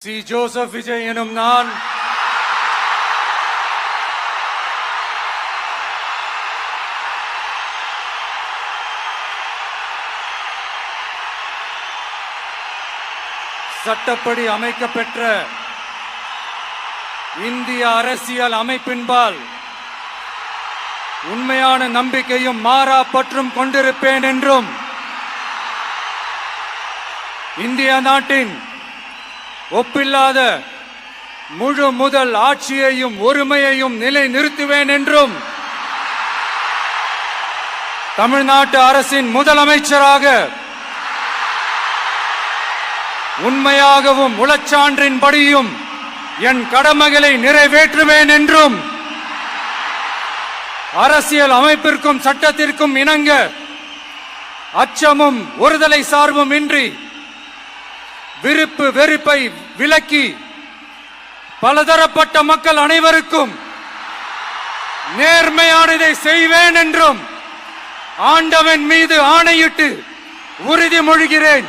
C Joseph Vijay எனும் நான் சட்டப்படி அமைக்கப்பெற்ற இந்திய அரசியல் அமைப்பின்பால் உண்மையான நம்பிக்கையும் மாறா பற்றும் கொண்டிருப்பேன் என்றும் இந்திய நாட்டின் ஒப்பில்லாத முழு முதல் ஆட்சியையும் ஒருமையையும் நிலை நிறுத்துவேன் என்றும் தமிழ்நாட்டு அரசின் முதலமைச்சராக உண்மையாகவும் உளச்சான்றின்படியும் என் கடமைகளை நிறைவேற்றுவேன் என்றும் அரசியல் அமைப்பிற்கும் சட்டத்திற்கும் இணங்க அச்சமும் ஒருதலை சார்பும் இன்றி விருப்பு வெறுப்பை விலக்கி பலதரப்பட்ட மக்கள் அனைவருக்கும் நேர்மையானதை செய்வேன் என்றும் ஆண்டவன் மீது ஆணையிட்டு உறுதிமொழிகிறேன்.